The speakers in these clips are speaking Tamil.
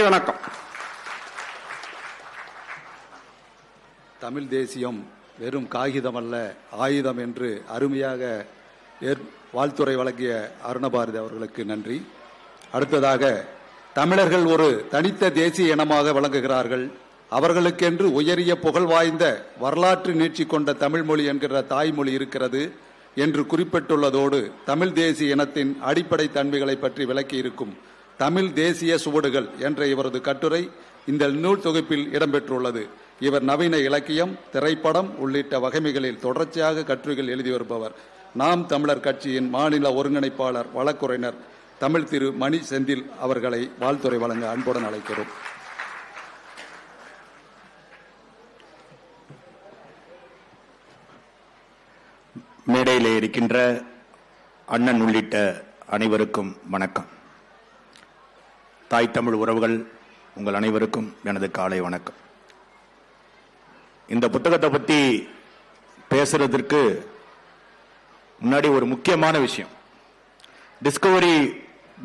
வணக்கம். தமிழ் தேசியம் வெறும் காகிதம் அல்ல, ஆயுதம் என்று அருமையாக வாழ்த்துரை வழங்கிய அருணபாரதி அவர்களுக்கு நன்றி. அடுத்ததாக, தமிழர்கள் ஒரு தனித்த தேசிய இனமாக விளங்குகிறார்கள். அவர்களுக்கென்று உயரிய புகழ் வாய்ந்த வரலாற்று நீட்சி கொண்ட தமிழ் மொழி என்கிற தாய்மொழி இருக்கிறது என்று குறிப்பிட்டுள்ளதோடு, தமிழ் தேசிய இனத்தின் அடிப்படை தன்மைகளை பற்றி விளக்கி இருக்கும் தமிழ் தேசிய சுவடுகள் என்ற இவரது கட்டுரை இந்த நூல் தொகுப்பில் இடம்பெற்றுள்ளது. இவர் நவீன இலக்கியம், திரைப்படம் உள்ளிட்ட வகைமைகளில் தொடர்ச்சியாக கட்டுரைகள் எழுதி வருபவர். நாம் தமிழர் கட்சியின் மாநில ஒருங்கிணைப்பாளர் வழக்குரைஞர் தமிழ் திரு மணி செந்தில் அவர்களை வாழ்த்துரை வழங்க அன்புடன் அழைக்கிறோம். மேடையிலே இருக்கின்ற அண்ணன் உள்ளிட்ட அனைவருக்கும் வணக்கம். தாய் தமிழ் உறவுகள் உங்கள் அனைவருக்கும் எனது காலை வணக்கம். இந்த புத்தகத்தை பற்றி பேசுறதற்கு முன்னாடி ஒரு முக்கியமான விஷயம். டிஸ்கவரி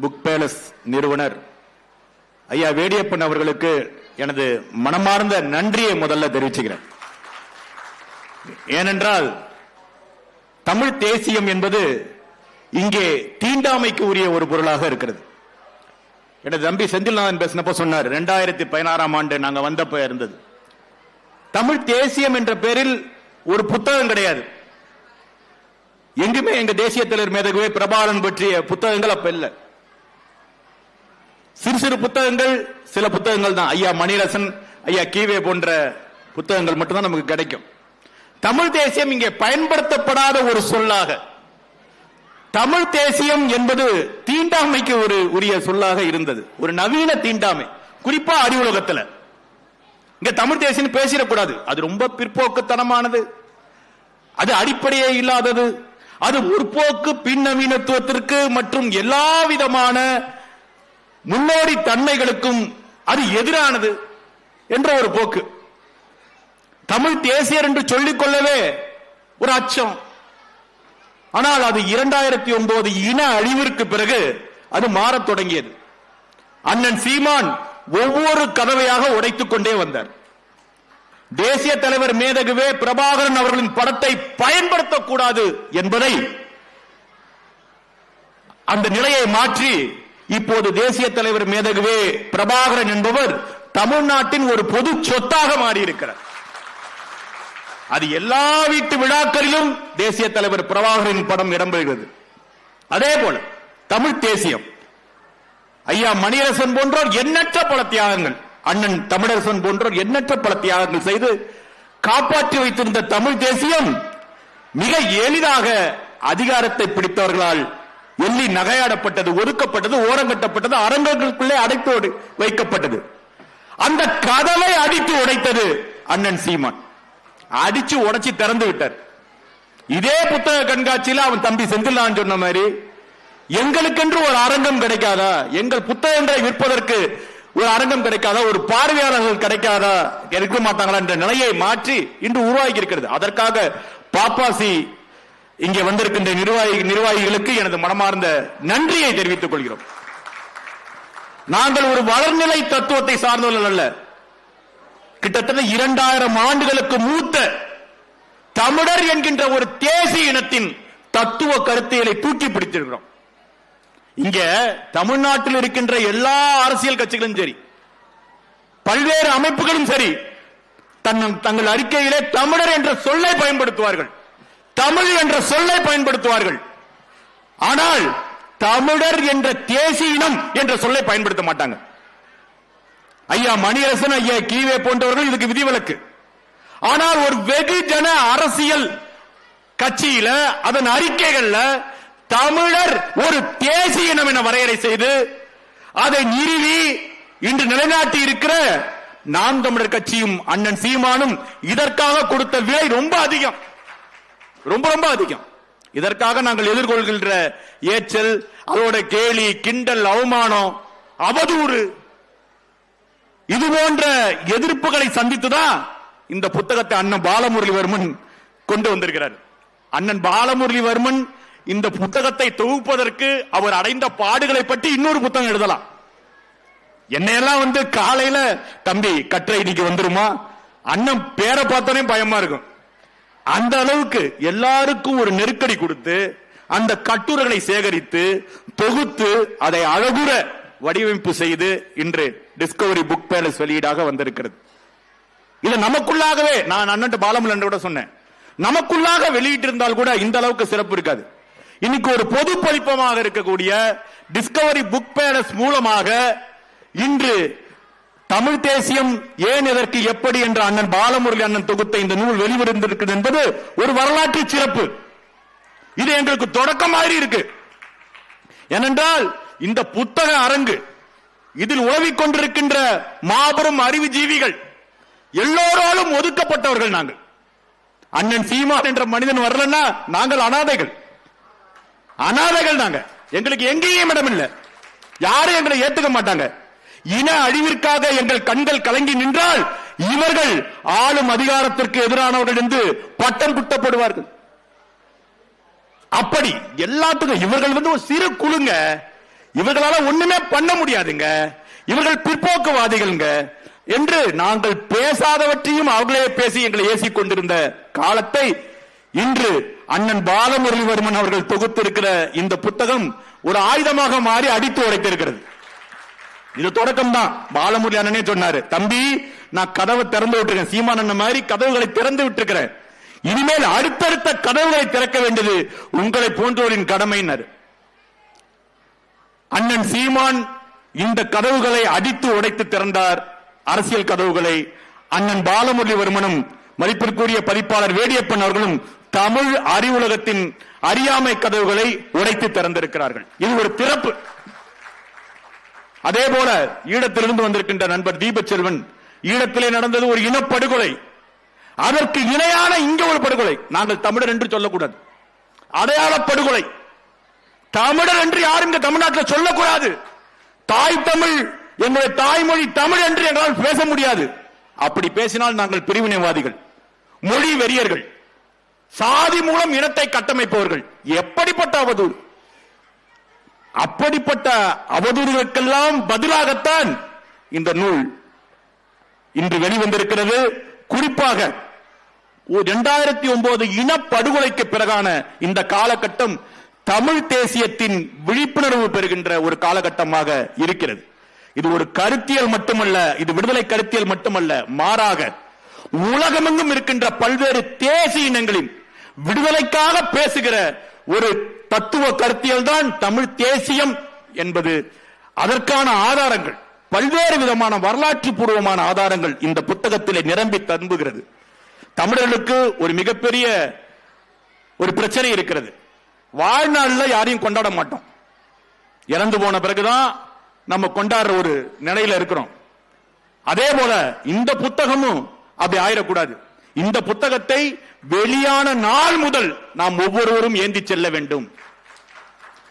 புக் பேலஸ் நிறுவனர் ஐயா வேடியப்பன் அவர்களுக்கு எனது மனமார்ந்த நன்றியை முதல்ல தெரிவிச்சுக்கிறேன். ஏனென்றால் தமிழ் தேசியம் என்பது இங்கே தீண்டாமைக்கு உரிய ஒரு பொருளாக இருக்கிறது. எனது தம்பி செந்தில்நாதன் பேசினப்ப சொன்னார், 2016ஆம் ஆண்டு நாங்க வந்தப்ப இருந்தது. தமிழ் தேசியம் என்ற பெயரில் ஒரு புத்தகம் கிடையாது. எங்குமே எங்க தேசிய தலைவர் மேதகுவே பிரபாகரன் பற்றிய புத்தகங்கள் அப்ப இல்ல. சிறு சிறு புத்தகங்கள், சில புத்தகங்கள் தான். ஐயா மணிரசன், ஐயா கீவே போன்ற புத்தகங்கள் மட்டும்தான் நமக்கு கிடைக்கும். தமிழ் தேசியம் இங்கே பயன்படுத்தப்படாத ஒரு சொல்லாக, தமிழ் தேசியம் என்பது தீண்டாமைக்கு ஒரு உரிய சொல்லாக இருந்தது. ஒரு நவீன தீண்டாமை, குறிப்பா அறிவுலகத்தில். இங்க தமிழ் தேசியம் பேசிடக்கூடாது, அது ரொம்ப பிற்போக்குத்தனமானது, அது அடிப்படையே இல்லாதது, அது முற்போக்கு பின்னவீனத்துவத்திற்கு மற்றும் எல்லா விதமான முன்னோடி தன்மைகளுக்கும் அது எதிரானது என்ற ஒரு போக்கு. தமிழ் தேசியர் என்று சொல்லிக் கொள்ளவே ஒரு அச்சம். ஆனால் அது 2009 இன அழிவிற்கு பிறகு அது மாறத் தொடங்கியது. அண்ணன் சீமான் ஒவ்வொரு கதவையாக உடைத்துக் கொண்டே வந்தார். தேசிய தலைவர் மேதகுவே பிரபாகரன் அவர்களின் படத்தை பயன்படுத்தக்கூடாது என்பதை, அந்த நிலையை மாற்றி இப்போது தேசிய தலைவர் மேதகுவே பிரபாகரன் என்பவர் தமிழ்நாட்டின் ஒரு பொது சொத்தாக மாறியிருக்கிறார். அது எல்லா வீட்டு விழாக்களிலும் தேசிய தலைவர் பிரபாகரனின் படம் இடம்பெறுகிறது. அதே போல தமிழ் தேசியம், ஐயா மணிரசன் போன்றோர் எண்ணற்ற பல தியாகங்கள், அண்ணன் தமிழரசன் போன்றோர் எண்ணற்ற பல தியாகங்கள் செய்து காப்பாற்றி வைத்திருந்த தமிழ் தேசியம் மிக எளிதாக அதிகாரத்தை பிடித்தவர்களால் எள்ளி நகையாடப்பட்டது, ஒதுக்கப்பட்டது, ஓரங்கட்டப்பட்டது, அரங்குகளுக்குள்ளே அடைத்து வைக்கப்பட்டது. அந்த கதவை அடித்து உடைத்தது அண்ணன் சீமான். அடிச்சு உடைச்சு திறந்து விட்டார். இதே புத்தக கண்காட்சியில் அவன் தம்பி செந்தில்நாதன் சொன்ன மாதிரி, எங்களுக்கென்று ஒரு அரங்கம் கிடைக்காதா, எங்கள் புத்தகங்களை விற்பதற்கு ஒரு அரங்கம் கிடைக்காதா, ஒரு பார்வையாளர்கள் கிடைக்காதா, இருக்க மாட்டாங்களா என்ற நிலையை மாற்றி இன்று உருவாகி இருக்கிறது. அதற்காக பாப்பாசி இங்கே வந்திருக்கின்ற நிர்வாகிகளுக்கு எனது மனமார்ந்த நன்றியை தெரிவித்துக் கொள்கிறோம். நாங்கள் ஒரு வளர்நிலை தத்துவத்தை சார்ந்தவர்கள் அல்ல, கிட்டத்தட்ட 2000 ஆண்டுகளுக்கு மூத்த தமிழர் என்கின்ற ஒரு தேசிய இனத்தின் தத்துவ கருத்தியலை தூக்கி பிடித்திருக்கிறோம். இங்க தமிழ்நாட்டில் இருக்கின்ற எல்லா அரசியல் கட்சிகளும் சரி, பல்வேறு அமைப்புகளும் சரி, தங்கள் அறிக்கையிலே தமிழர் என்ற சொல்லை பயன்படுத்துவார்கள், தமிழ் என்ற சொல்லை பயன்படுத்துவார்கள். ஆனால் தமிழர் என்ற தேசிய இனம் என்ற சொல்லை பயன்படுத்த மாட்டாங்க. ஐயா மணிரசன், ஐயா கீவே போன்றவர்கள் இதுக்கு விதிவிலக்கு. ஆனால் ஒரு வெகுஜன அரசியல் கட்சியில அதன் அறிக்கைகள்ல தமிழர் ஒரு தேசிய இனம் என வரையறை செய்து அதை நிறுவி இன்று நிலைநாட்டி இருக்கிற நாம் தமிழர் கட்சியும் அண்ணன் சீமானும் இதற்காக கொடுத்த விலை ரொம்ப அதிகம், ரொம்ப ரொம்ப அதிகம். இதற்காக நாங்கள் எதிர்கொள்கின்ற ஏச்சல், அதோட கேலி, கிண்டல், அவமானம், அவதூறு, இது போன்ற எதிர்ப்புகளை சந்தித்துதான் இந்த புத்தகத்தை அண்ணன் பாலமுரளிவர்மன் கொண்டு வந்திருக்கிறார். அண்ணன் பாலமுரளிவர்மன் இந்த புத்தகத்தை தொகுப்பதற்கு அவர் அடைந்த பாடுகளை பற்றி இன்னொரு புத்தகம் எழுதலாம். என்னையெல்லாம் வந்து காலையில தம்பி கட்டுரை இன்னைக்கு வந்துருமா, அண்ணன் பேரை பார்த்தோன்னே பயமா இருக்கும். அந்த அளவுக்கு எல்லாருக்கும் ஒரு நெருக்கடி கொடுத்து அந்த கட்டுரைகளை சேகரித்து தொகுத்து அதை அழகுற வடிவமைப்பு செய்து இன்று டிஸ்கவரி புக் பேலஸ் வெளியீடாக வந்திருக்கிறது. இது நமக்குள்ளாகவே, நான் அண்ணன் பாலமுருகன் கூட சொன்னேன், நமக்குள்ளாக வெளியிட்டு இருந்தால் கூட இந்த அளவுக்கு சிறப்பு இருக்காது. இன்னைக்கு ஒரு பொது பதிப்பமாக இருக்கக்கூடிய டிஸ்கவரி புக் பேலஸ் மூலமாக இன்று தமிழ் தேசியம் ஏன் எதற்கு எப்படி என்ற அண்ணன் பாலமுரளி அண்ணன் தொகுத்த இந்த நூல் வெளிவந்திருக்கிறது என்பது ஒரு வரலாற்று சிறப்பு. இது எங்களுக்கு தொடக்கம் மாதிரி இருக்கு. ஏனென்றால் இந்த புத்தக அரங்கு, இதில் உழவிக் கொண்டிருக்கின்ற மாபெரும் அறிவுஜீவிகள் எல்லோராலும் ஒதுக்கப்பட்டவர்கள். நாங்கள் அண்ணன் சீமான் என்ற மனிதன் வரலன்னா நாங்கள் அனாதைகள். நாங்க எங்களுக்கு எங்கேயும் இடம் இல்லை, யாரும் எங்களை ஏத்துக்க மாட்டாங்க. இன அழிவிற்காக எங்கள் கண்கள் கலங்கி நின்றால் இவர்கள் ஆளும் அதிகாரத்திற்கு எதிரானவர்கள் என்று பட்டம் குட்டப்படுவார்கள். அப்படி எல்லாத்துக்கும் இவர்கள் வந்து ஒரு சிறு குழுங்க, இவர்களால ஒண்ணுமே பண்ண முடியாதுங்க, இவர்கள் பிற்போக்குவாதிகள்ங்க என்று நாங்கள் பேசாதவற்றையும் அவர்களே பேசி எங்களை ஏசிக் கொண்டிருந்த காலத்தை இன்று அண்ணன் பாலமுரளிவர்மன் அவர்கள் தொகுத்திருக்கிற இந்த புத்தகம் ஒரு ஆயுதமாக மாறி அடித்து உடைத்திருக்கிறது. இது தொடக்கம் தான். பாலமுரளி அண்ணனே சொன்னாரு, தம்பி நான் கதவை திறந்து விட்டுருக்கேன், சீமான் அண்ணன் மாதிரி கதவுகளை திறந்து விட்டுருக்கிறேன், இனிமேல் அடுத்தடுத்த கதவுகளை திறக்க வேண்டியது உங்களை போன்றோரின் கடமையினர். அண்ணன் சீமான் இந்த கதவுகளை அடித்து உடைத்து திறந்தார், அரசியல் கதவுகளை. அண்ணன் பாலமுரளிவர்மனும் மதிப்பிற்குரிய பதிப்பாளர் வேடியப்பன் அவர்களும் தமிழ் அறிவுலகத்தின் அறியாமை கதவுகளை உடைத்து திறந்திருக்கிறார்கள். இது ஒரு திறப்பு. அதே போல ஈழத்திலிருந்து வந்திருக்கின்ற நண்பர் தீபச்செல்வன், ஈழத்திலே நடந்தது ஒரு இனப்படுகொலை, அதற்கு இணையான இங்க ஒரு படுகொலை. நாங்கள் தமிழர் என்று சொல்லக்கூடாது, அடையாள படுகொலை. தமிழர் என்று யாரும் இங்க தமிழ்நாட்டில் சொல்லக்கூடாது. தாய் தமிழ், எங்களுடைய தாய்மொழி தமிழ் என்று எங்களால் பேச முடியாது. அப்படி பேசினால் நாங்கள் பிரிவினைவாதிகள், மொழி வெறியர்கள், சாதி மூலம் இனத்தை கட்டமைப்பவர்கள். எப்படிப்பட்ட அவதூறு! அப்படிப்பட்ட அவதூறுகளுக்கெல்லாம் பதிலாகத்தான் இந்த நூல் இன்று வெளிவந்திருக்கிறது. குறிப்பாக 2009 இனப்படுகொலைக்கு பிறகான இந்த காலகட்டம் தமிழ் தேசியத்தின் விழிப்புணர்வு பெறுகின்ற ஒரு காலகட்டமாக இருக்கிறது. இது ஒரு கருத்தியல் மட்டுமல்ல, இது விடுதலை கருத்தியல் மட்டுமல்ல, மாறாக உலகமெங்கும் இருக்கின்ற பல்வேறு தேசிய இனங்களின் விடுதலைக்காக பேசுகிற ஒரு தத்துவ கருத்தியல் தான் தமிழ் தேசியம் என்பது. அதற்கான ஆதாரங்கள், பல்வேறு விதமான வரலாற்று பூர்வமான ஆதாரங்கள் இந்த புத்தகத்திலே நிரம்பி தம்புகிறது. தமிழர்களுக்கு ஒரு மிகப்பெரிய ஒரு பிரச்சனை இருக்கிறது. வாழ்நாளில் யாரையும் கொண்டாட மாட்டோம், இறந்து போன பிறகுதான் நம்ம கொண்டாடுற ஒரு நிலையில இருக்கிறோம். அதே போல இந்த புத்தகமும் அப்படி ஆயிடக்கூடாது. இந்த புத்தகத்தை வெளியான நாள் முதல் நாம் ஒவ்வொருவரும் ஏந்தி செல்ல வேண்டும்.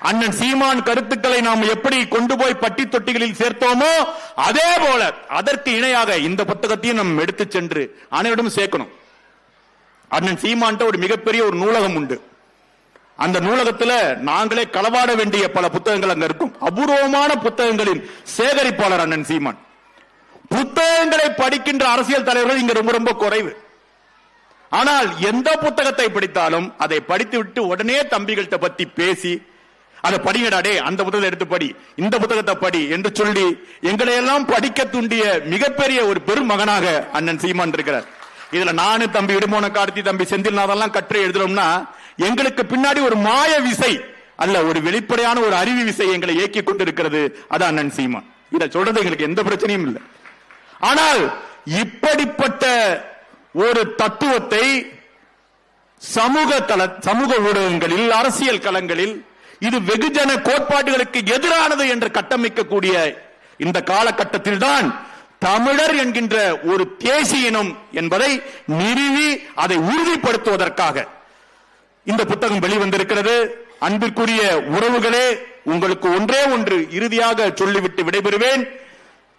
அண்ணன் சீமான் கருத்துக்களை நாம் எப்படி கொண்டு போய் பட்டி தொட்டிகளில் சேர்த்தோமோ அதே போல அதற்கு இணையாக இந்த புத்தகத்தையும் நாம் எடுத்து சென்று அனைவரிடம் சேர்க்கணும். அண்ணன் சீமான்ட்ட ஒரு மிகப்பெரிய ஒரு நூலகம் உண்டு. அந்த நூலகத்துல நாங்களே களவாட வேண்டிய பல புத்தகங்கள் அங்க இருக்கும். அபூர்வமான புத்தகங்களின் சேகரிப்பாளர் அண்ணன் சீமான். புத்தகங்களை படிக்கின்ற அரசியல் தலைவர்கள் இங்க ரொம்ப ரொம்ப குறைவு. ஆனால் எந்த புத்தகத்தை படித்தாலும் அதை படித்து விட்டு உடனே தம்பிகள்கிட்ட பத்தி பேசி, அதை படிங்கடாடே, அந்த புத்தகத்தை எடுத்து படி, இந்த புத்தகத்தை படி என்று சொல்லி எங்களை எல்லாம் படிக்க தூண்டிய மிகப்பெரிய ஒரு பெரும் மகனாக அண்ணன் சீமான் இருக்கிறார். இதுல நானு தம்பி இடுமோன கார்த்தி, தம்பி செந்தில்நாதெல்லாம் கட்டுரை எழுதுறோம்னா எங்களுக்கு பின்னாடி ஒரு மாய விசை அல்ல, ஒரு வெளிப்படையான ஒரு அறிவு விசை எங்களை இயக்கி கொண்டிருக்கிறது. அது அண்ணன் சீமான். இதை சொல்றது எங்களுக்கு எந்த பிரச்சனையும் இல்லை. ஆனால் இப்படிப்பட்ட ஒரு தத்துவத்தை சமூக ஊடகங்களில், அரசியல் களங்களில் இது வெகுஜன கோட்பாடுகளுக்கு எதிரானது என்று கட்டமைக்கக்கூடிய இந்த காலகட்டத்தில் தான் தமிழர் என்கின்ற ஒரு தேசிய இனம் என்பதை நிறுவி அதை உறுதிப்படுத்துவதற்காக இந்த புத்தகம் வெளிவந்திருக்கிறது. அன்பிற்குரிய உறவுகளே, உங்களுக்கு ஒன்றே ஒன்று இறுதியாக சொல்லிவிட்டு விடைபெறுவேன்.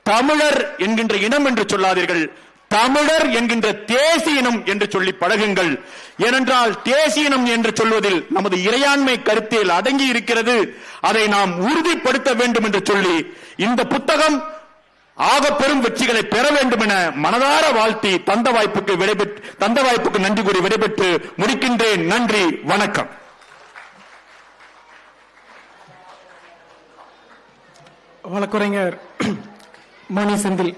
தமிழர் என்கின்ற இனம் என்று சொல்லாதீர்கள், தமிழர் என்கின்ற தேசிய இனம் என்று சொல்லி பழகுங்கள். ஏனென்றால் தேசிய இனம் என்று சொல்வதில் நமது இறையாண்மை கருத்தியல் அடங்கி இருக்கிறது. அதை நாம் உறுதிப்படுத்த வேண்டும் என்று சொல்லி இந்த புத்தகம் ஆக பெரும் வெற்றிகளை பெற வேண்டும் என மனதார வாழ்த்தி தந்த வாய்ப்புக்கு நன்றி கூறி விடைபெற்று முடிக்கின்றேன். நன்றி, வணக்கம். வழக்குரைஞர் மணி செந்தில்.